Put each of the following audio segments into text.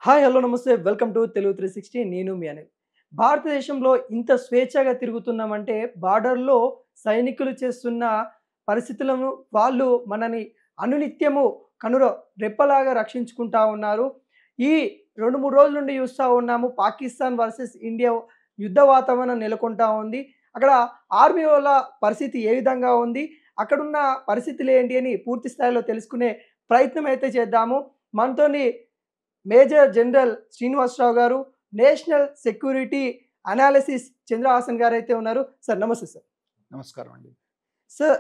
Hi hello నమస్తే welcome to Telugu 360 నేను మీ అనిల్. భారతదేశంలో ఇంత స్వేచ్ఛగా తిరుగుతున్నామంటే బార్డర్‌లో సైనికులు చేస్తున్న పరిస్థితులను వాళ్ళు మనని అనునిత్యము కనుర రెప్పలాగా రక్షించుకుంటా ఉన్నారు. ఈ 2, 3 రోజుల నుండి చూస్తా ఉన్నాము పాకిస్తాన్ వర్సెస్ ఇండియా యుద్ధ వాతావరణం నెలకొంటా ఉంది. అక్కడ ఆర్మీ వాళ్ళ పరిస్థితి ఏ విధంగా ఉంది? అక్కడున్న పరిస్థితులు ఏంటి అని పూర్తి స్థాయిలో తెలుసుకునే ప్రయత్నం అయితే చేద్దాము. మనతోని మేజర్ జనరల్ శ్రీనివాసరావు గారు, నేషనల్ సెక్యూరిటీ అనాలిసిస్ చంద్రహాసన్ గారైతే ఉన్నారు. సార్ నమస్తే సార్. నమస్కారం అండి. సార్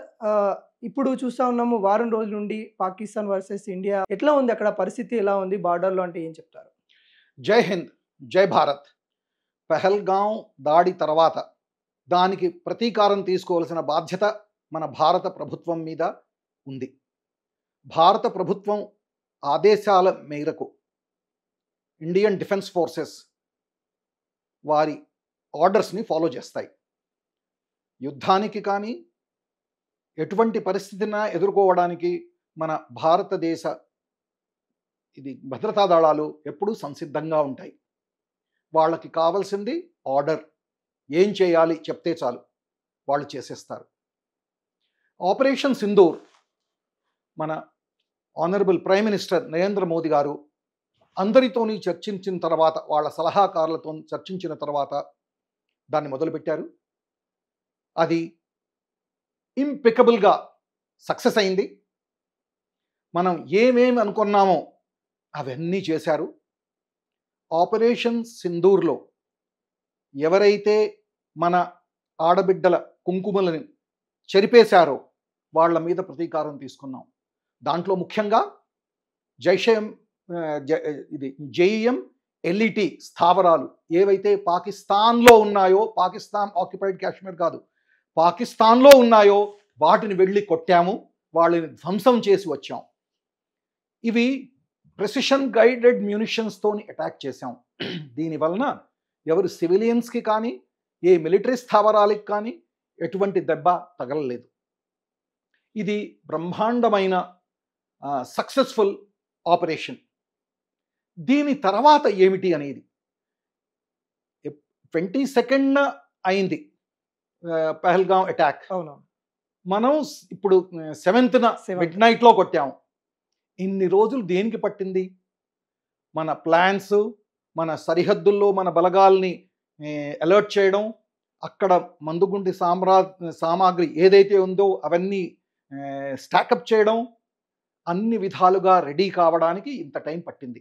ఇప్పుడు చూస్తా ఉన్నాము వారం రోజుల నుండి పాకిస్తాన్ వర్సెస్ ఇండియా ఎట్లా ఉంది? అక్కడ పరిస్థితి ఎలా ఉంది బార్డర్‌లో అంటే ఏం చెప్తారు? జై హింద్, జై భారత్. పెహల్గాం దాడి తర్వాత దానికి ప్రతీకారం తీసుకోవాల్సిన బాధ్యత మన భారత ప్రభుత్వం మీద ఉంది. భారత ప్రభుత్వం ఆదేశాల మేరకు ఇండియన్ డిఫెన్స్ ఫోర్సెస్ వారి ఆర్డర్స్ని ఫాలో చేస్తాయి. యుద్ధానికి కానీ ఎటువంటి పరిస్థితిని ఎదుర్కోవడానికి మన భారతదేశ భద్రతా దళాలు ఎప్పుడూ సంసిద్ధంగా ఉంటాయి. వాళ్ళకి కావాల్సింది ఆర్డర్. ఏం చేయాలి చెప్తే చాలు, వాళ్ళు చేసేస్తారు. ఆపరేషన్ సింధూర్ మన honourable prime minister Narendra Modi గారు అందరితోని చర్చించిన తర్వాత, వాళ్ళ సలహాకారులతో చర్చించిన తర్వాత దాన్ని మొదలుపెట్టారు. అది ఇంపెకబుల్గా సక్సెస్ అయింది. మనం ఏమేమి అనుకున్నామో అవన్నీ చేశారు. ఆపరేషన్ సింధూర్లో ఎవరైతే మన ఆడబిడ్డల కుంకుమలను చెరిపేశారో వాళ్ళ మీద ప్రతీకారం తీసుకున్నాం. దాంట్లో ముఖ్యంగా జేఈఎం ఎల్ఈటి స్థావరాలు ఏవైతే పాకిస్తాన్లో ఉన్నాయో, పాకిస్తాన్ ఆక్యుపైడ్ కాశ్మీర్ కాదు, పాకిస్తాన్లో ఉన్నాయో వాటిని వెళ్ళి కొట్టాము, వాళ్ళని ధ్వంసం చేసి వచ్చాం. ఇవి ప్రెసిషన్ గైడెడ్ మ్యూనిషన్స్తోని అటాక్ చేశాం. దీనివలన ఎవరు సివిలియన్స్కి కానీ ఏ మిలిటరీ స్థావరాలకి కానీ ఎటువంటి దెబ్బ తగలలేదు. ఇది బ్రహ్మాండమైన సక్సెస్ఫుల్ ఆపరేషన్. దీని తర్వాత ఏమిటి అనేది 22న అయింది పహల్గాం అటాక్. అవునవును. మనం ఇప్పుడు 7న మిడ్ నైట్లో కొట్టాము. ఇన్ని రోజులు దేనికి పట్టింది? మన ప్లాన్స్, మన సరిహద్దుల్లో మన బలగాల్ని అలర్ట్ చేయడం, అక్కడ మందుగుండి సామాగ్రి ఏదైతే ఉందో అవన్నీ స్టాకప్ చేయడం, అన్ని విధాలుగా రెడీ కావడానికి ఇంత టైం పట్టింది.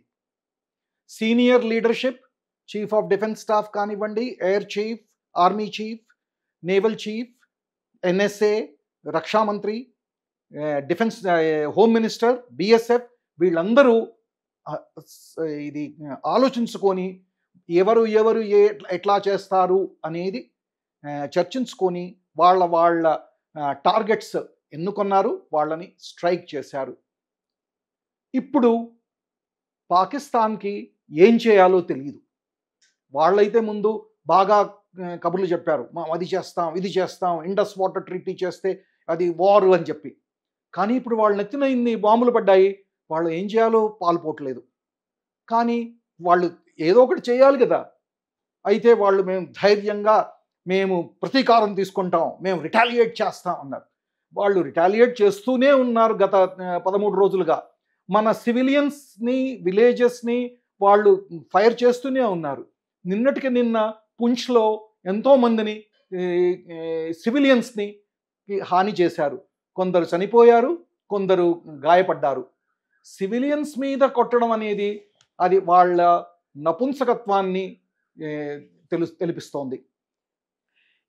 Senior leadership, chief of defence staff కానివ్వండి, air chief, army chief, naval chief, NSA, రక్షామంత్రి, డిఫెన్స్ హోమ్ మినిస్టర్, బిఎస్ఎఫ్ వీళ్ళందరూ ఇది ఆలోచించుకొని ఎవరు ఎట్లా చేస్తారు అనేది చర్చించుకొని వాళ్ళ టార్గెట్స్ ఎన్నుకున్నారు, వాళ్ళని స్ట్రైక్ చేశారు. ఇప్పుడు పాకిస్తాన్కి ఏం చేయాలో తెలియదు. వాళ్ళైతే ముందు బాగా కబుర్లు చెప్పారు, అది చేస్తాం, ఇది చేస్తాం, ఇండస్ వాటర్ ట్రీటీ చేస్తే అది వారు అని చెప్పి. కానీ ఇప్పుడు వాళ్ళు నెత్తిన ఇన్ని బాంబులు పడ్డాయి, వాళ్ళు ఏం చేయాలో పాలుపోవట్లేదు. కానీ వాళ్ళు ఏదో ఒకటి చేయాలి కదా. అయితే వాళ్ళు మేము ధైర్యంగా మేము ప్రతీకారం తీసుకుంటాం, మేము రిటాలియేట్ చేస్తాం అన్నారు. వాళ్ళు రిటాలియేట్ చేస్తూనే ఉన్నారు గత 13 రోజులుగా. మన సివిలియన్స్ని, విలేజెస్ని వాళ్ళు ఫైర్ చేస్తూనే ఉన్నారు. నిన్నటికి నిన్న పుంచ్లో ఎంతోమందిని సివిలియన్స్ని హాని చేశారు. కొందరు చనిపోయారు, కొందరు గాయపడ్డారు. సివిలియన్స్ మీద కొట్టడం అనేది అది వాళ్ళ నపుంసకత్వాన్ని తెలిపిస్తోంది.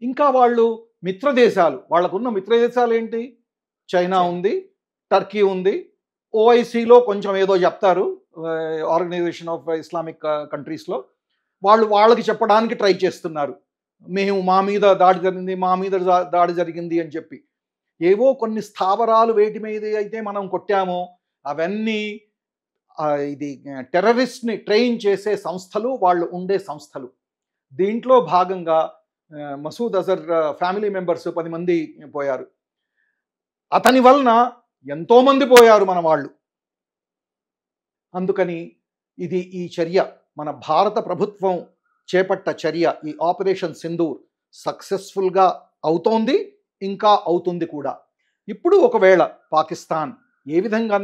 ఇంకా వాళ్ళు మిత్రదేశాలు, వాళ్ళకున్న మిత్రదేశాలు ఏంటి? చైనా ఉంది, టర్కీ ఉంది, ఓఐసీలో కొంచెం ఏదో చెప్తారు, ఆర్గనైజేషన్ ఆఫ్ ఇస్లామిక్ కంట్రీస్లో. వాళ్ళకి చెప్పడానికి ట్రై చేస్తున్నారు, మేము మా మీద దాడి జరిగింది, మా మీద దాడి జరిగింది అని చెప్పి. ఏవో కొన్ని స్థావరాలు వేటి మీద అయితే మనం కొట్టామో అవన్నీ ఇది టెర్రరిస్ట్ని ట్రైన్ చేసే సంస్థలు, వాళ్ళు ఉండే సంస్థలు. దీంట్లో భాగంగా మసూద్ అజర్ ఫ్యామిలీ మెంబర్స్ 10 మంది పోయారు. అతని వలన ఎంతోమంది పోయారు మన వాళ్ళు. అందుకని ఈ చర్య మన భారత ప్రభుత్వం చేపట్ట చర్య, ఈ ఆపరేషన్ సింధూర్ సక్సెస్ఫుల్గా అవుతోంది, ఇంకా అవుతుంది కూడా. ఇప్పుడు ఒకవేళ పాకిస్తాన్ ఏ విధంగా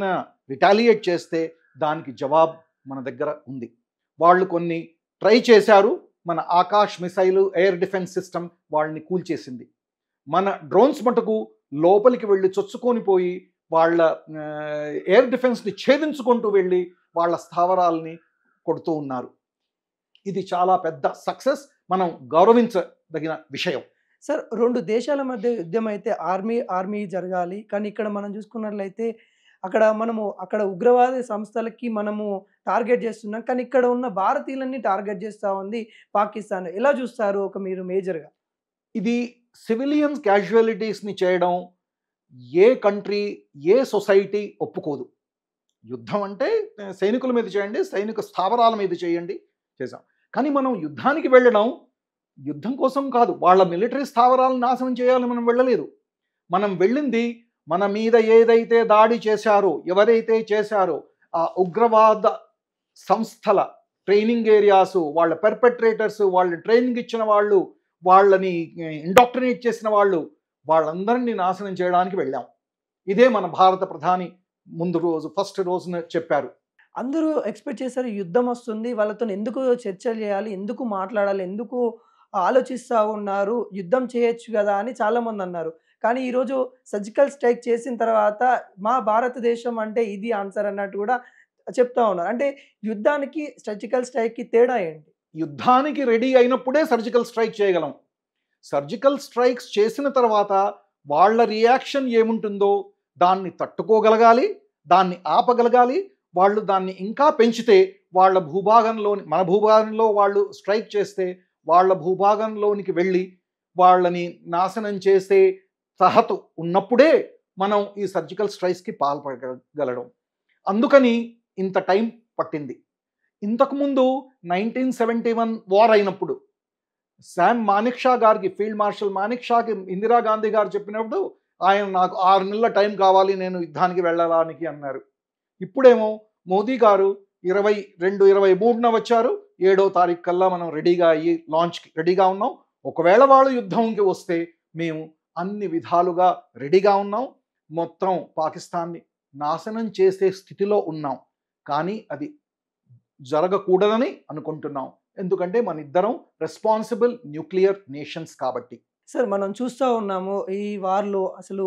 రిటాలియేట్ చేస్తే దానికి జవాబు మన దగ్గర ఉంది. వాళ్ళు కొన్ని ట్రై చేశారు, మన Akash missile air defence system వాళ్ళని కూల్చేసింది. మన డ్రోన్స్ మటుకు లోపలికి వెళ్ళి చొచ్చుకొని పోయి వాళ్ళ ఎయిర్ డిఫెన్స్ని ఛేదించుకుంటూ వెళ్ళి వాళ్ళ స్థావరాలని కొడుతూ ఉన్నారు. ఇది చాలా పెద్ద సక్సెస్, మనం గౌరవించదగిన విషయం. సార్, 2 దేశాల మధ్య యుద్ధం అయితే ఆర్మీ జరగాలి. కానీ ఇక్కడ మనం చూసుకున్నట్లయితే అక్కడ ఉగ్రవాద సంస్థలకి మనము టార్గెట్ చేస్తున్నాం. కానీ ఇక్కడ ఉన్న భారతీయులన్నీ టార్గెట్ చేస్తూ ఉంది పాకిస్తాన్. ఎలా చూస్తారు మీరు మేజర్గా? ఇది సివిలియన్స్ క్యాజువాలిటీస్ని చేయడం ఏ కంట్రీ, ఏ సొసైటీ ఒప్పుకోదు. యుద్ధం అంటే సైనికుల మీద చేయండి, సైనిక స్థావరాల మీద చేయండి, చేసాం. కానీ మనం యుద్ధానికి వెళ్ళడం యుద్ధం కోసం కాదు, వాళ్ళ మిలిటరీ స్థావరాలను నాశనం చేయాలని మనం వెళ్ళలేదు. మనం వెళ్ళింది మన మీద ఏదైతే దాడి చేశారో, ఎవరైతే చేశారో ఆ ఉగ్రవాద సంస్థల ట్రైనింగ్ ఏరియాసు, వాళ్ళ పెర్పెట్రేటర్స్, వాళ్ళని ట్రైనింగ్ ఇచ్చిన వాళ్ళు, వాళ్ళని ఇండాక్ట్రినేట్ చేసిన వాళ్ళు, వాళ్ళందరినీ నాశనం చేయడానికి వెళ్ళాం. ఇదే మన భారత ప్రధాని ఫస్ట్ రోజున చెప్పారు. అందరూ ఎక్స్పెక్ట్ చేశారు యుద్ధం వస్తుంది, వాళ్ళతో ఎందుకు చర్చలు చేయాలి, ఎందుకు మాట్లాడాలి, ఎందుకు ఆలోచిస్తూ ఉన్నారు, యుద్ధం చేయొచ్చు కదా అని చాలామంది అన్నారు. కానీ ఈరోజు సర్జికల్ స్ట్రైక్ చేసిన తర్వాత మా భారతదేశం అంటే ఇది ఆన్సర్ అన్నట్టు కూడా చెప్తా ఉన్నారు. అంటే యుద్ధానికి సర్జికల్ స్ట్రైక్కి తేడా ఏంటి? యుద్ధానికి రెడీ అయినప్పుడే సర్జికల్ స్ట్రైక్ చేయగలం. సర్జికల్ స్ట్రైక్స్ చేసిన తర్వాత వాళ్ళ రియాక్షన్ ఏముంటుందో దాన్ని తట్టుకోగలగాలి, దాన్ని ఆపగలగాలి. వాళ్ళు దాన్ని ఇంకా పెంచితే వాళ్ళ మన భూభాగంలో వాళ్ళు స్ట్రైక్ చేస్తే వాళ్ళ భూభాగంలోనికి వెళ్ళి వాళ్ళని నాశనం చేసే సహతు ఉన్నప్పుడే మనం ఈ సర్జికల్ స్ట్రైక్స్కి పాల్పడగలడం. అందుకని ఇంత టైం పట్టింది. ఇంతకుముందు 1971 వార్ అయినప్పుడు శామ్ మానిక్షా గారికి, ఫీల్డ్ మార్షల్ మానిక్షాకి ఇందిరాగాంధీ గారు చెప్పినప్పుడు ఆయన నాకు 6 నెలల టైం కావాలి నేను యుద్ధానికి వెళ్ళడానికి అన్నారు. ఇప్పుడేమో మోదీ గారు 2023న వచ్చారు, 7వ తారీఖు కల్లా మనం రెడీగా అయ్యి లాంచ్కి రెడీగా ఉన్నాం. ఒకవేళ వాళ్ళు యుద్ధంకి వస్తే మేము అన్ని విధాలుగా రెడీగా ఉన్నాం. మొత్తం పాకిస్తాన్ని నాశనం చేసే స్థితిలో ఉన్నాం. కానీ అది జరగకూడదని అనుకుంటున్నాం. ఎందుకంటే మన ఇద్దరం రెస్పాన్సిబుల్ న్యూక్లియర్ నేషన్స్ కాబట్టి. సార్, మనం చూస్తూ ఉన్నాము ఈ వార్లో అసలు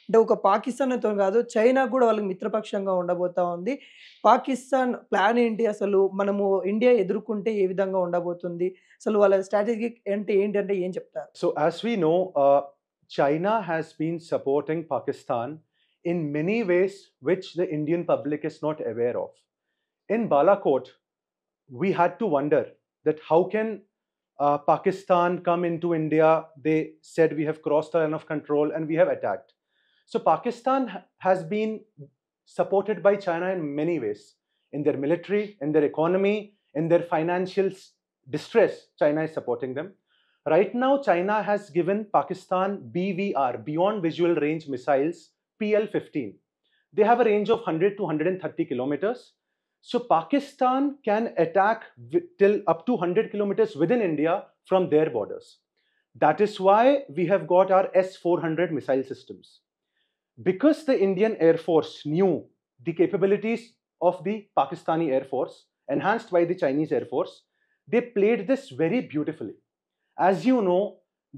అంటే ఒక పాకిస్తాన్తో కాదు, చైనా కూడా వాళ్ళకి మిత్రపక్షంగా ఉండబోతా ఉంది. పాకిస్తాన్ ప్లాన్ ఏంటి, అసలు మనము ఇండియా ఎదుర్కొంటే ఏ విధంగా ఉండబోతుంది, అసలు వాళ్ళ స్ట్రాటజీ ఏంటంటే ఏం చెప్తారు? So as we know, China has been supporting Pakistan in many ways which the Indian public is not aware of. In Balakot, we had to wonder that how can Pakistan come into India? They said we have crossed the line of control and we have attacked. So Pakistan has been supported by China in many ways, in their military, in their economy, in their financial distress. China is supporting them. Right now, China has given Pakistan BVR, Beyond Visual Range Missiles, PL-15. They have a range of 100 to 130 kilometers. So Pakistan can attack till up to 100 kilometers within India from their borders. That is why we have got our S-400 missile systems. Because the Indian Air Force knew the capabilities of the Pakistani Air Force, enhanced by the Chinese Air Force, they played this very beautifully. As you know,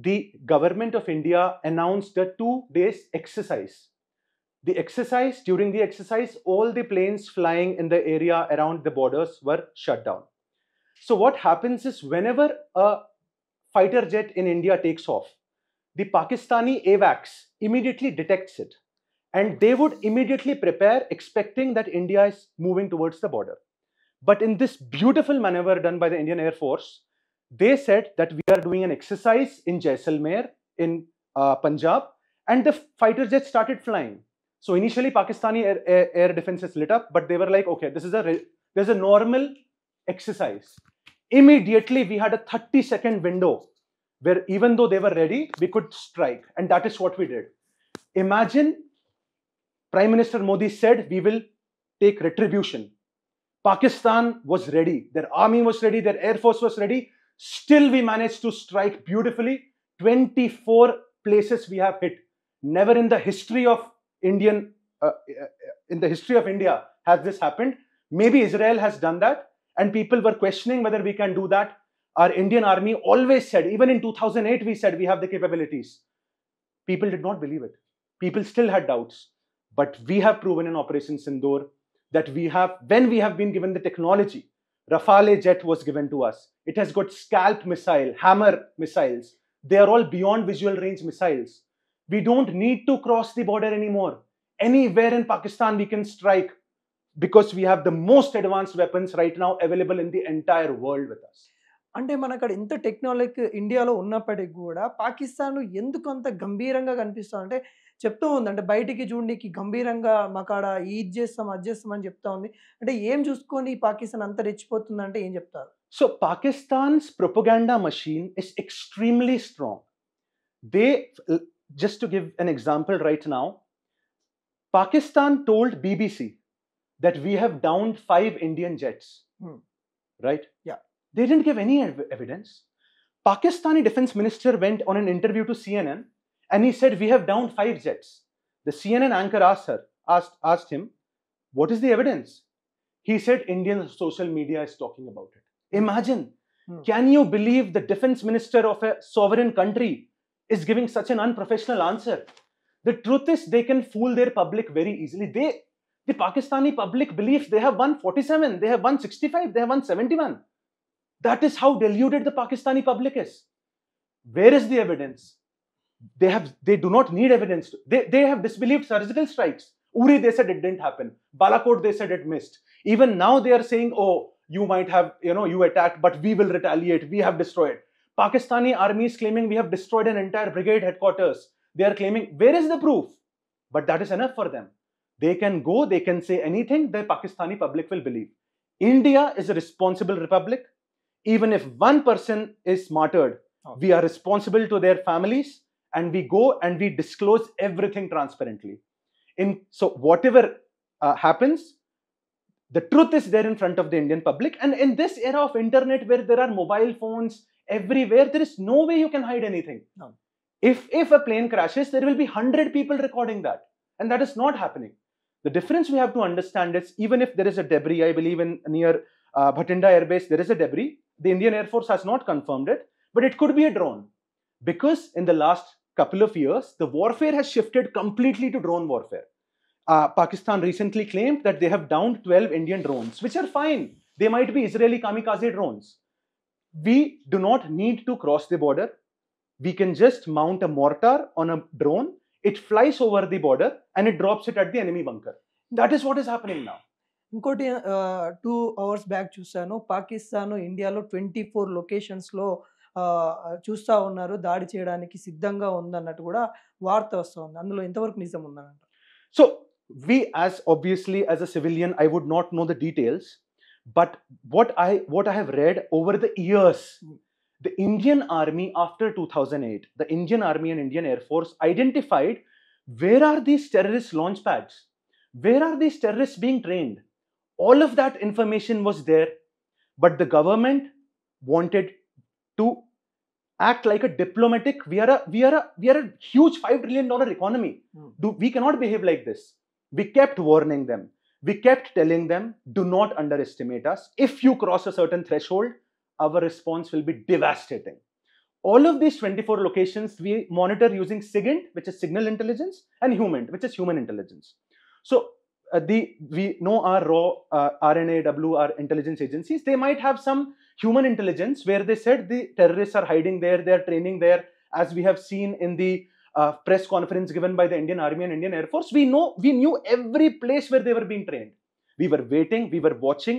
the government of India announced a 2-day exercise. During the exercise, all the planes flying in the area around the borders were shut down. So what happens is whenever a fighter jet in India takes off, the Pakistani AWACS immediately detects it. And they would immediately prepare, expecting that India is moving towards the border. But in this beautiful maneuver done by the Indian Air Force, they said that we are doing an exercise in Jaisalmer in Punjab, and the fighter jets started flying. So initially Pakistani air defenses lit up, but they were like, okay, there's a normal exercise. Immediately we had a 30-second window where even though they were ready, we could strike, and that is what we did. Imagine Prime Minister Modi said we will take retribution. Pakistan was ready. Their army was ready. Their air force was ready. Still, we managed to strike beautifully. 24 places we have hit. Never in the history of India has this happened. Maybe Israel has done that, and people were questioning whether we can do that. Our Indian army always said, even in 2008, we said we have the capabilities. People did not believe it. People still had doubts. But we have proven in Operation Sindoor that when we have been given the technology, Rafale jet was given to us. It has got Scalp missile, Hammer missiles. They are all beyond visual range missiles. We don't need to cross the border anymore. Anywhere in Pakistan we can strike because we have the most advanced weapons right now available in the entire world with us. అంటే మన అక్కడ ఇంత technology ఇండియాలో ఉన్నప్పటికీ కూడా పాకిస్తాన్ ఎందుకు అంత గంభీరంగా కనిపిస్తుంది అంటే చెప్తూ ఉంది, అంటే బయటికి చూడడానికి గంభీరంగా మాకాడ ఇది చేస్తాం అది చేస్తాం అని చెప్తా ఉంది. అంటే ఏం చూసుకొని పాకిస్తాన్ అంత రెచ్చిపోతుంది అంటే ఏం చెప్తారు? So Pakistan's propaganda machine is extremely strong. Just to give an example right now, Pakistan told BBC that we have downed 5 Indian jets. Right? Yeah. They didn't give any evidence. Pakistani defense minister went on an interview to CNN and he said, we have downed 5 jets. The CNN anchor asked him, what is the evidence? He said, Indian social media is talking about it. Imagine, can you believe the defense minister of a sovereign country is giving such an unprofessional answer? The truth is they can fool their public very easily. The Pakistani public believes they have won 47, they have won 65, they have won 71. That is how deluded the Pakistani public is. Where is the evidence? They do not need evidence. They have disbelieved surgical strikes. Uri, they said it didn't happen. Balakot, they said it missed. Even now they are saying, oh, you might have, you attacked, but we will retaliate. We have destroyed. Pakistani army is claiming we have destroyed an entire brigade headquarters. They are claiming, where is the proof? But that is enough for them. They can go, they can say anything, the Pakistani public will believe. India is a responsible republic. Even if one person is martyred, we are responsible to their families, and we go and we disclose everything transparently. So whatever happens, the truth is there in front of the Indian public. And in this era of internet where there are mobile phones everywhere, there is no way you can hide anything. No. If a plane crashes, there will be 100 people recording that. And that is not happening. The difference we have to understand is, even if there is a debris, I believe near Bhatinda Air Base, there is a debris. The Indian Air Force has not confirmed it, but it could be a drone. Because in the last couple of years, the warfare has shifted completely to drone warfare. Pakistan recently claimed that they have downed 12 Indian drones, which are fine. They might be Israeli kamikaze drones. We do not need to cross the border. We can just mount a mortar on a drone. It flies over the border and it drops it at the enemy bunker. That is what is happening now. ఇంకోటి 2 hours back చూసాను, పాకిస్తాన్ ఇండియాలో 24 లొకేషన్స్లో చూస్తూ ఉన్నారు, దాడి చేయడానికి సిద్ధంగా ఉందన్నట్టు కూడా వార్త వస్తూ ఉంది. అందులో ఎంతవరకు నిజం ఉందనంట? So obviously as a civilian, I would not know the details, but what I have read over the years, the Indian Army after 2008, the Indian Army and Indian Air Force identified where are these terrorist launch pads, where are these terrorists being trained. All of that information was there, but the government wanted to act like a diplomatic. We are a huge $5 trillion economy. We cannot behave like this. We kept warning them. We kept telling them, do not underestimate us. If you cross a certain threshold, our response will be devastating. All of these 24 locations we monitor using SIGINT, which is signal intelligence, and HUMINT, which is human intelligence. So we know our raw RNA, WR intelligence agencies. They might have some human intelligence where they said the terrorists are hiding there, they are training there, as we have seen in the press conference given by the Indian Army and Indian Air Force. We knew every place where they were being trained. We were waiting, we were watching.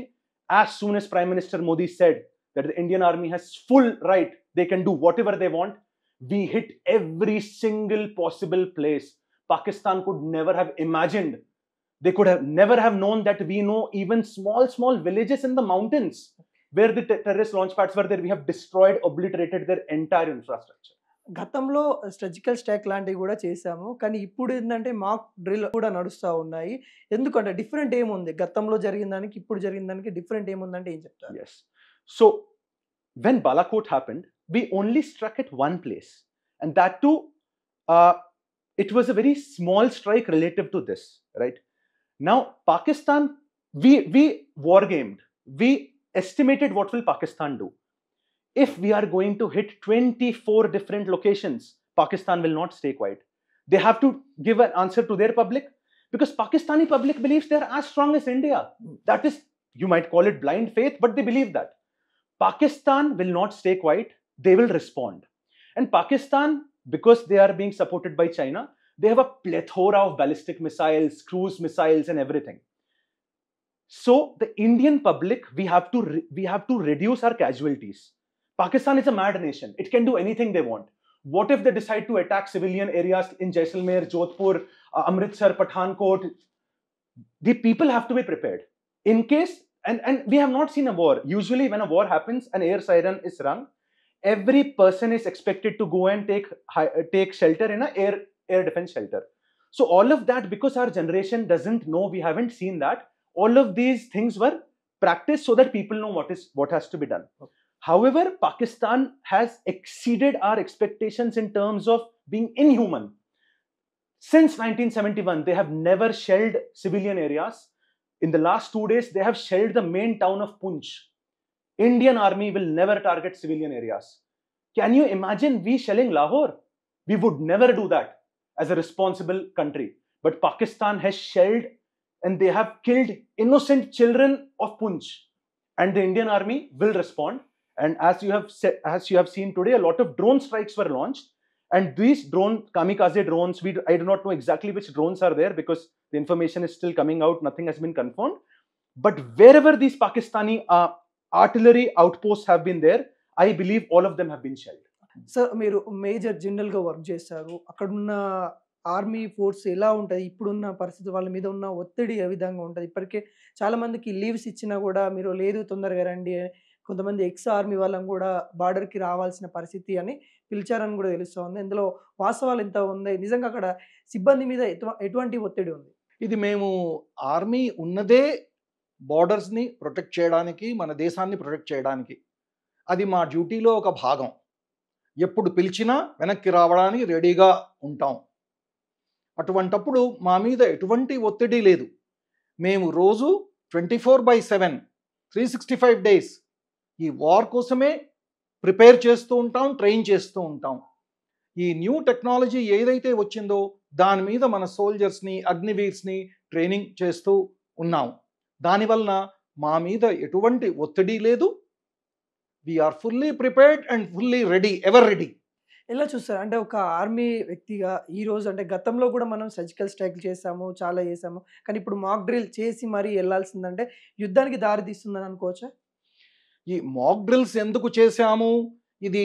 As soon as Prime Minister Modi said that the Indian Army has full right, they can do whatever they want, we hit every single possible place. Pakistan could never have imagined. They could have never have known that we know even small villages in the mountains where the terrorist launch pads were there. We have destroyed, obliterated their entire infrastructure. గతంలో surgical strike లాంటివి కూడా చేశాము. కానీ ఇప్పుడు ఏందంటే mock drill కూడా నడుస్తా ఉన్నాయి. ఎందుకంటే డిఫరెంట్ ఏముంది? గతంలో జరిగిన దానికి, ఇప్పుడు జరిగిన దానికి డిఫరెంట్ ఏముందంటే ఏం చెప్తారు? Yes. So, when Balakot happened, we only struck at one place. And that too, it was a very small strike relative to this, right? Now, Pakistan, we war gamed. We estimated what will Pakistan do. If we are going to hit 24 different locations, Pakistan will not stay quiet. They have to give an answer to their public because Pakistani public believes they're as strong as India. That is, you might call it blind faith, but they believe that. Pakistan will not stay quiet. They will respond. And Pakistan, because they are being supported by China, they have a plethora of ballistic missiles, cruise missiles, and everything. So the Indian public, we have to reduce our casualties. Pakistan is a mad nation. It can do anything they want. What if they decide to attack civilian areas in Jaisalmer, Jodhpur, Amritsar, Pathankot? The people have to be prepared. In case, and we have not seen a war. Usually when a war happens, an air siren is rung. Every person is expected to go and take shelter in an air defense shelter. So all of that, because our generation doesn't know, we haven't seen that. All of these things were practiced so that people know what has to be done. Okay. However, Pakistan has exceeded our expectations in terms of being inhuman. Since 1971, they have never shelled civilian areas. In the last 2 days, they have shelled the main town of Poonch. Indian army will never target civilian areas. Can you imagine we shelling Lahore? We would never do that as a responsible country. But Pakistan has shelled and they have killed innocent children of Poonch. And the Indian army will respond. And as you have seen today, a lot of drone strikes were launched. And these kamikaze drones, I do not know exactly which drones are there because the information is still coming out. Nothing has been confirmed. But wherever these Pakistani artillery outposts have been there, I believe all of them have been shelled. Sir మీరు major జనరల్గా work చేశారు. అక్కడున్న army force ఎలా ఉంటుంది? ఇప్పుడున్న పరిస్థితి వాళ్ళ మీద ఉన్న ఒత్తిడి ఏ విధంగా ఉంటుంది? ఇప్పటికే చాలామందికి లీవ్స్ ఇచ్చినా కూడా మీరు లేదు తొందరగా రండి, కొంతమంది ఎక్స్ ఆర్మీ వాళ్ళని కూడా బార్డర్కి రావాల్సిన పరిస్థితి అని పిలిచారని కూడా తెలుస్తూ ఉంది. ఇందులో వాస్తవాలు ఎంత ఉంది? నిజంగా అక్కడ సిబ్బంది మీద ఎటువంటి ఒత్తిడి ఉంది? ఇది మేము ఆర్మీ ఉన్నదే బార్డర్స్ని ప్రొటెక్ట్ చేయడానికి, మన దేశాన్ని ప్రొటెక్ట్ చేయడానికి. అది మా డ్యూటీలో ఒక భాగం. ఎప్పుడు పిలిచినా వెనక్కి రావడానికి రెడీగా ఉంటాం. అటువంటప్పుడు మా మీద ఎటువంటి ఒత్తిడి లేదు. మేము రోజు 24/7 365 days ఈ వార్ కోసమే ప్రిపేర్ చేస్తూ ఉంటాం, ట్రైన్ చేస్తూ ఉంటాం. ఈ న్యూ టెక్నాలజీ ఏదైతే వచ్చిందో దాని మీద మన సోల్జర్స్ని, అగ్నివీర్స్ని ట్రైనింగ్ చేస్తూ ఉన్నాం. దానివలన మా మీద ఎటువంటి ఒత్తిడి లేదు. We are fully prepared and fully ready, ever ready. ఎలా చూస్తారు అంటే ఒక ఆర్మీ వ్యక్తిగా ఈరోజు అంటే గతంలో కూడా మనం సర్జికల్ స్ట్రైక్ చేసాము, చాలా చేసాము, కానీ ఇప్పుడు మాక్ డ్రిల్ చేసి మరీ వెళ్ళాల్సిందంటే యుద్ధానికి దారి తీస్తుందని అనుకోవచ్చా? ఈ మాక్ డ్రిల్స్ ఎందుకు చేశాము, ఇది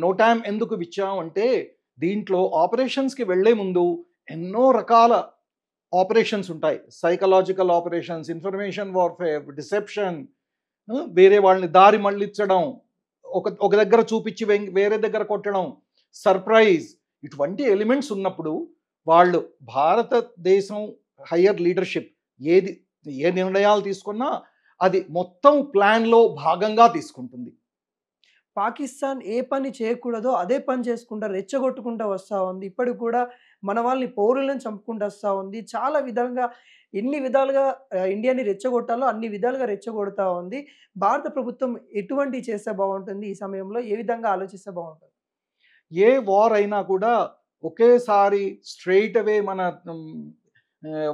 నోటామ్ ఎందుకు ఇచ్చాము అంటే దీంట్లో ఆపరేషన్స్కి వెళ్ళే ముందు ఎన్నో రకాల ఆపరేషన్స్ ఉంటాయి. Psychological operations, information warfare, deception, వేరే వాళ్ళని దారి మళ్ళించడం, ఒక దగ్గర చూపించి వేరే దగ్గర కొట్టడం, సర్ప్రైజ్, ఇటువంటి ఎలిమెంట్స్ ఉన్నప్పుడు వాళ్ళు భారతదేశం హయ్యర్ లీడర్షిప్ ఏ నిర్ణయాలు తీసుకున్నా అది మొత్తం ప్లాన్లో భాగంగా తీసుకుంటుంది. పాకిస్తాన్ ఏ పని చేయకూడదో అదే పని చేసుకుంటా రెచ్చగొట్టుకుంటూ వస్తూ ఉంది. ఇప్పటికి కూడా మన వాళ్ళని పౌరులను చంపుకుంటూ వస్తూ ఉంది. చాలా విధంగా ఎన్ని విధాలుగా ఇండియాని రెచ్చగొట్టాలో అన్ని విధాలుగా రెచ్చగొడతా ఉంది. భారత ప్రభుత్వం ఎటువంటి చేస్తే బాగుంటుంది? ఈ సమయంలో ఏ విధంగా ఆలోచిస్తే బాగుంటుంది? ఏ వార్ అయినా కూడా ఒకేసారి స్ట్రెయిట్ అవే మన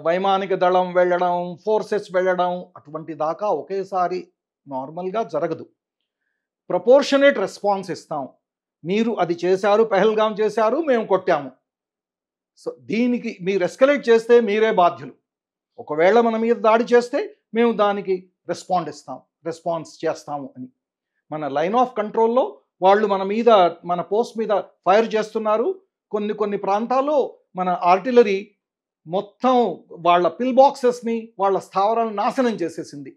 వైమానిక దళం వెళ్ళడం, ఫోర్సెస్ వెళ్ళడం అటువంటి దాకా ఒకేసారి నార్మల్గా జరగదు. ప్రపోర్షనేట్ రెస్పాన్స్ ఇస్తాం. మీరు అది చేశారు, పెహల్గాం చేశారు, మేము కొట్టాము. సో దీనికి మీరు ఎస్కలేట్ చేస్తే మీరే బాధ్యులు. ఒకవేళ మన మీద దాడి చేస్తే మేము దానికి రెస్పాన్స్ చేస్తాము అని. మన లైన్ ఆఫ్ కంట్రోల్లో వాళ్ళు మన పోస్ట్ మీద ఫైర్ చేస్తున్నారు. కొన్ని ప్రాంతాల్లో మన ఆర్టిలరీ మొత్తం వాళ్ళ పిల్ బాక్సెస్ని, వాళ్ళ స్థావరాలను నాశనం చేసేసింది.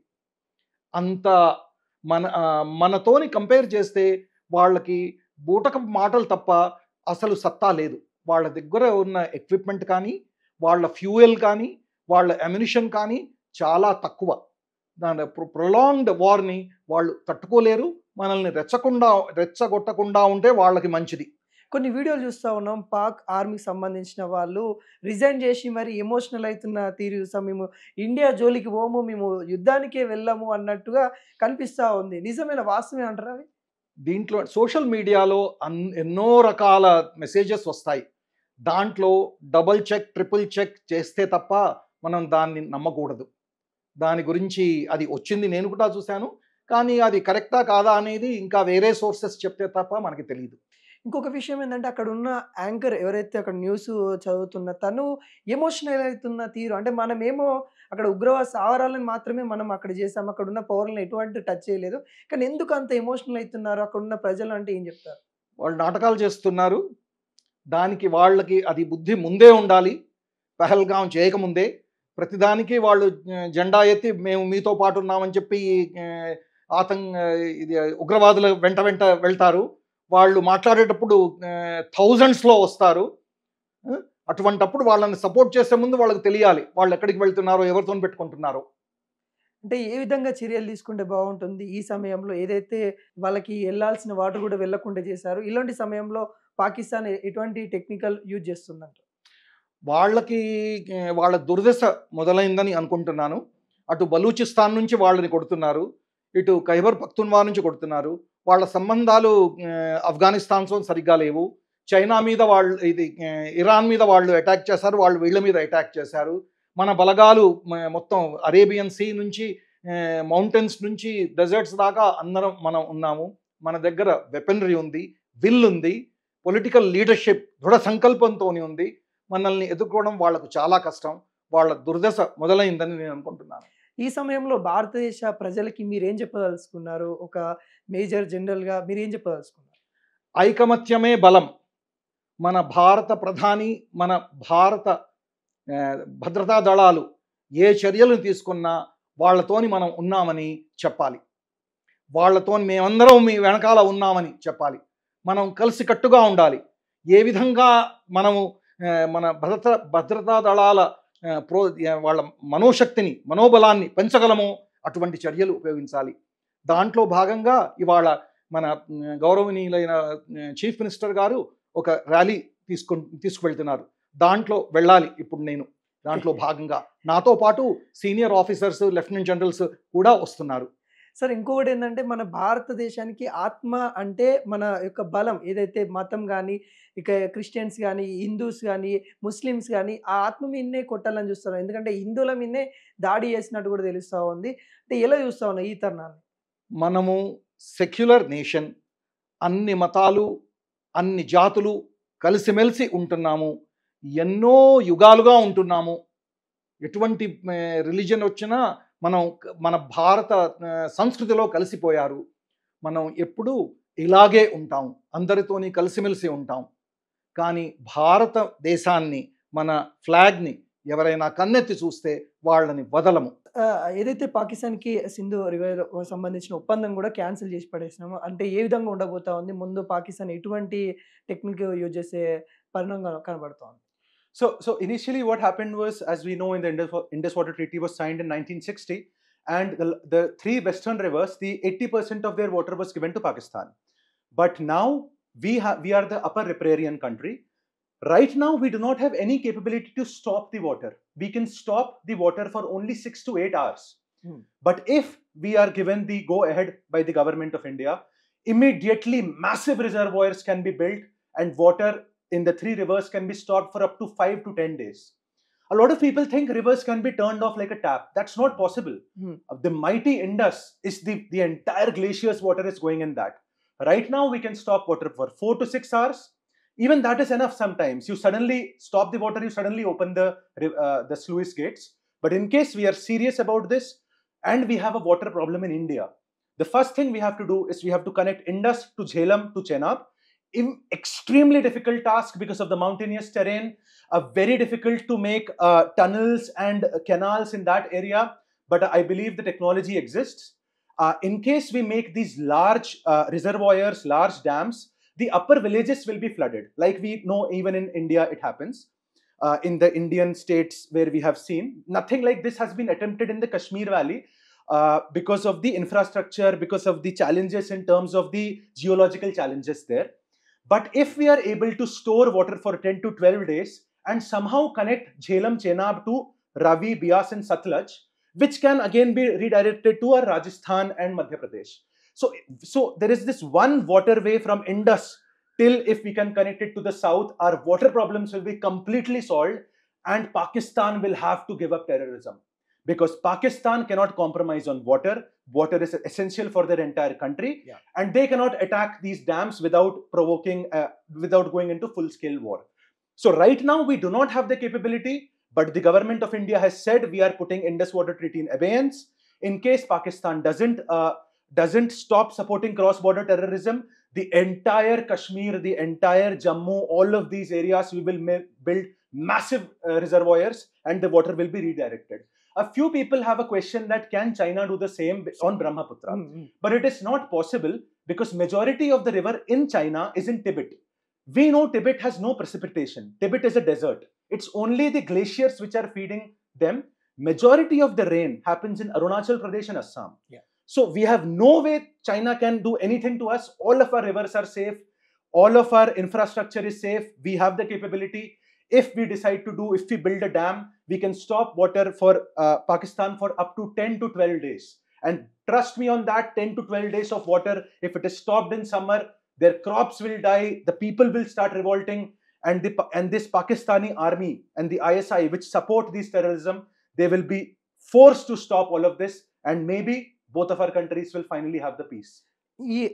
అంత మనతోని కంపేర్ చేస్తే వాళ్ళకి బూటకపు మాటలు తప్ప అసలు సత్తా లేదు. వాళ్ళ దగ్గర ఉన్న ఎక్విప్మెంట్ కానీ, వాళ్ళ ఫ్యూయల్ కానీ, వాళ్ళ అమ్యునిషన్ కానీ చాలా తక్కువ. దాని ప్రొలాంగ్డ్ వార్ని వాళ్ళు తట్టుకోలేరు. మనల్ని రెచ్చగొట్టకుండా ఉంటే వాళ్ళకి మంచిది. కొన్ని వీడియోలు చూస్తూ ఉన్నాం, పాక్ ఆర్మీకి సంబంధించిన వాళ్ళు రిజైన్ చేసి మరి ఎమోషనల్ అవుతున్న తీరు చూస్తాం. మేము ఇండియా జోలికి పోము, మేము యుద్ధానికే వెళ్ళము అన్నట్టుగా కనిపిస్తూ ఉంది. నిజమైన వాస్తవమే అంటారా అవి? దీంట్లో సోషల్ మీడియాలో ఎన్నో రకాల మెసేజెస్ వస్తాయి. దాంట్లో డబుల్ చెక్, ట్రిపుల్ చెక్ చేస్తే తప్ప మనం దాన్ని నమ్మకూడదు. దాని గురించి అది వచ్చింది నేను కూడా చూశాను, కానీ అది కరెక్టా కాదా అనేది ఇంకా వేరే సోర్సెస్ చెప్తే తప్ప మనకి తెలియదు. ఇంకొక విషయం ఏంటంటే అక్కడ ఉన్న యాంకర్ ఎవరైతే అక్కడ న్యూస్ చదువుతున్న తను ఎమోషనల్ అవుతున్న తీరు, అంటే మనమేమో అక్కడ ఉగ్రవాద స్థావరాలను మాత్రమే మనం అక్కడ చేసాం, అక్కడ ఉన్న పౌరులను ఎటువంటి టచ్ చేయలేదు, కానీ ఎందుకు అంత ఎమోషనల్ అవుతున్నారు అక్కడ ఉన్న ప్రజలు అంటే ఏం చెప్తారు? వాళ్ళు నాటకాలు చేస్తున్నారు. దానికి వాళ్ళకి అది బుద్ధి ముందే ఉండాలి. పహల్గాం చేయకముందే ప్రతిదానికి వాళ్ళు జెండా ఎత్తి మేము మీతో పాటు ఉన్నామని చెప్పి ఇది ఉగ్రవాదుల వెంట వెళ్తారు. వాళ్ళు మాట్లాడేటప్పుడు థౌజండ్స్లో వస్తారు. అటువంటప్పుడు వాళ్ళని సపోర్ట్ చేసే ముందు వాళ్ళకి తెలియాలి వాళ్ళు ఎక్కడికి వెళ్తున్నారో, ఎవరితో పెట్టుకుంటున్నారో. అంటే ఏ విధంగా చర్యలు తీసుకుంటే బాగుంటుంది ఈ సమయంలో? ఏదైతే వాళ్ళకి వెళ్ళాల్సిన వాటర్ కూడా వెళ్లకుండా చేశారు, ఇలాంటి సమయంలో పాకిస్తాన్ ఎటువంటి టెక్నికల్ యూజ్ చేస్తుందంట? వాళ్ళకి వాళ్ళ దుర్దశ మొదలైందని అనుకుంటున్నాను. అటు బలూచిస్తాన్ నుంచి వాళ్ళని కొడుతున్నారు, ఇటు ఖైబర్ పఖ్తూన్వా నుంచి కొడుతున్నారు. వాళ్ళ సంబంధాలు ఆఫ్ఘనిస్తాన్తో సరిగ్గా లేవు. చైనా మీద వాళ్ళు, ఇది ఇరాన్ మీద వాళ్ళు అటాక్ చేశారు, వాళ్ళు వీళ్ళ మీద అటాక్ చేశారు. మన బలగాలు మొత్తం అరేబియన్ సీ నుంచి మౌంటైన్స్ నుంచి డెజర్ట్స్ దాకా అందరం మనం ఉన్నాము. మన దగ్గర వెపనరీ ఉంది, విల్ ఉంది, పొలిటికల్ లీడర్షిప్ దృఢ సంకల్పంతో ఉంది. మనల్ని ఎదుర్కోవడం వాళ్ళకు చాలా కష్టం. వాళ్ళ దుర్దశ మొదలైందని నేను అనుకుంటున్నాను. ఈ సమయంలో భారతదేశ ప్రజలకి మీరేం చెప్పదలుచుకున్నారు? ఒక మేజర్ జనరల్గా మీరేం చెప్పదలుచుకున్నారు? ఐకమత్యమే బలం. మన భారత ప్రధాని, మన భారత భద్రతా దళాలు ఏ చర్యలు తీసుకున్నా వాళ్ళతోని మనం ఉన్నామని చెప్పాలి. వాళ్ళతో మేమందరం మీ వెనకాల ఉన్నామని చెప్పాలి. మనం కలిసికట్టుగా ఉండాలి. ఏ విధంగా మనము మన భద్రతా దళాల వాళ్ళ మనోశక్తిని, మనోబలాన్ని పెంచగలమో అటువంటి చర్యలు ఉపయోగించాలి. దాంట్లో భాగంగా ఇవాళ మన గౌరవనీయులైన చీఫ్ మినిస్టర్ గారు ఒక ర్యాలీ తీసుకువెళ్తున్నారు. దాంట్లో వెళ్ళాలి ఇప్పుడు నేను. దాంట్లో భాగంగా నాతో పాటు సీనియర్ ఆఫీసర్స్, లెఫ్టినెంట్ జనరల్స్ కూడా వస్తున్నారు. సార్, ఇంకొకటి ఏంటంటే మన భారతదేశానికి ఆత్మ అంటే మన యొక్క బలం, ఏదైతే మతం కానీ, ఇక క్రిస్టియన్స్ కానీ, హిందూస్ కానీ, ముస్లిమ్స్ కానీ ఆ ఆత్మ మీదనే కొట్టాలని చూస్తున్నారు. ఎందుకంటే హిందువుల మీదనే దాడి చేసినట్టు కూడా తెలుస్తూ ఉంది. అంటే ఎలా చూస్తూ ఉన్నాం ఈ తరుణాన్ని? మనము సెక్యులర్ నేషన్, అన్ని మతాలు, అన్ని జాతులు కలిసిమెలిసి ఉంటున్నాము. ఎన్నో యుగాలుగా ఉంటున్నాము. ఎటువంటి రిలీజన్ వచ్చినా మనం మన భారత సంస్కృతిలో కలిసిపోయారు. మనం ఎప్పుడూ ఇలాగే ఉంటాం, అందరితోని కలిసిమెలిసి ఉంటాం. కానీ భారతదేశాన్ని, మన ఫ్లాగ్ని ఎవరైనా కన్నెత్తి చూస్తే వాళ్ళని వదలము. ఏదైతే పాకిస్తాన్కి సింధు రివర్ సంబంధించిన ఒప్పందం కూడా క్యాన్సిల్ చేసి పడేసినాము, అంటే ఏ విధంగా ఉండబోతా ఉంది? ముందు పాకిస్తాన్ ఎటువంటి టెక్నిక్ యూజ్ చేసే పరిణామం కనబడుతోంది? So initially what happened was, as we know, in the Indus Water Treaty was signed in 1960, and the three western rivers, the 80% of their water was given to Pakistan. But now we are the upper riparian country. Right now we do not have any capability to stop the water. We can stop the water for only 6 to 8 hours. But if we are given the go ahead by the government of India, immediately massive reservoirs can be built and water in the three rivers can be stopped for up to 5 to 10 days. A lot of people think rivers can be turned off like a tap. That's not possible. The mighty Indus is the entire glacier's water is going in that. Right now we can stop water for 4 to 6 hours. Even that is enough sometimes. You suddenly stop the water, you suddenly open the sluice gates. But in case we are serious about this and we have a water problem in India, the first thing we have to do is we have to connect Indus to Jhelum to Chenab. Extremely difficult task because of the mountainous terrain, very difficult to make tunnels and canals in that area, but I believe the technology exists. In case we make these large reservoirs, large dams, the upper villages will be flooded. Like we know, even in India, it happens. In the Indian states where we have seen, nothing like this has been attempted in the Kashmir Valley because of the infrastructure, because of the challenges in terms of the geological challenges there. But if we are able to store water for 10 to 12 days and somehow connect Jhelum, Chenab to Ravi, Bias and Satluj, which can again be redirected to our Rajasthan and Madhya Pradesh. So there is this one waterway from Indus till, if we can connect it to the south, our water problems will be completely solved, and Pakistan will have to give up terrorism. Because Pakistan cannot compromise on water. Water is essential for their entire country, and they cannot attack these dams without without going into full-scale war. So right now we do not have the capability, but the government of India has said we are putting Indus Water Treaty in abeyance. In case Pakistan doesn't stop supporting cross-border terrorism, the entire Kashmir, the entire Jammu, all of these areas, we will build massive reservoirs, and the water will be redirected. A few people have a question that can China do the same on Brahmaputra? But it is not possible, because majority of the river in China is in Tibet. We know Tibet has no precipitation. Tibet is a desert. It's only the glaciers which are feeding them. Majority of the rain happens in Arunachal Pradesh and Assam. So we have no way China can do anything to us. All of our rivers are safe. All of our infrastructure is safe. We have the capability. If we decide to if we build a dam, we can stop water for Pakistan for up to 10 to 12 days. And trust me on that, 10 to 12 days of water, if it is stopped in summer, their crops will die, the people will start revolting, and this Pakistani army and the ISI, which support these terrorism, they will be forced to stop all of this, and maybe both of our countries will finally have the peace.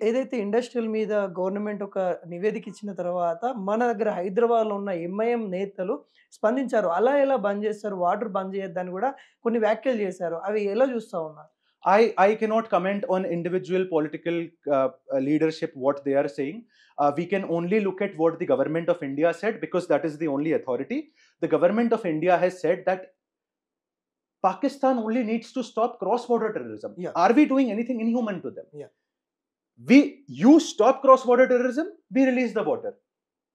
ఏదైతే industrial మీద government ఒక నివేదిక ఇచ్చిన తర్వాత మన దగ్గర హైదరాబాద్లో ఉన్న ఎంఐఎం నేతలు స్పందించారు. అలా ఎలా బంద్ చేస్తారు, వాటర్ బంద్ చేయొద్దని కూడా కొన్ని వ్యాఖ్యలు చేశారు. అవి ఎలా చూస్తా ఉన్నారు? I cannot comment on individual political leadership, what they are saying. We can only look at what the government of India said, because that is the only authority. The government of India has said that Pakistan only needs to stop cross-border terrorism. Are we doing anything inhuman to them? You stop cross-border terrorism, we release the water.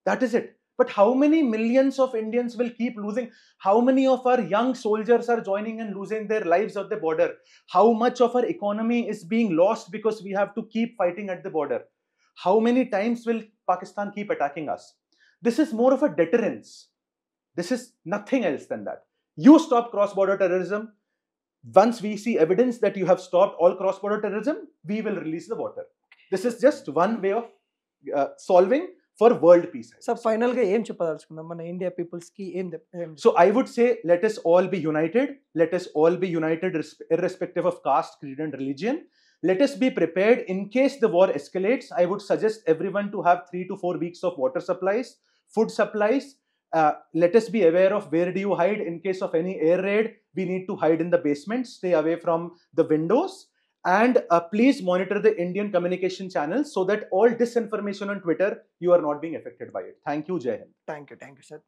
That is it. But how many millions of Indians will keep losing? How many of our young soldiers are joining and losing their lives at the border? How much of our economy is being lost because we have to keep fighting at the border? How many times will Pakistan keep attacking us? This is more of a deterrence. This is nothing else than that. You stop cross-border terrorism. Once we see evidence that you have stopped all cross-border terrorism, we will release the water. This is just one way of solving for world peace. So final ga em cheppadalchukunnam mana India peoples ki em. So I would say, let us all be united. Let us all be united irrespective of caste, creed and religion. Let us be prepared in case the war escalates. I would suggest everyone to have 3 to 4 weeks of water supplies, food supplies. Let us be aware of where do you hide in case of any air raid. We need to hide in the basement, stay away from the windows, and please monitor the Indian communication channels so that all disinformation on Twitter, you are not being affected by it. Thank you, Jai Hind. Thank you, sir.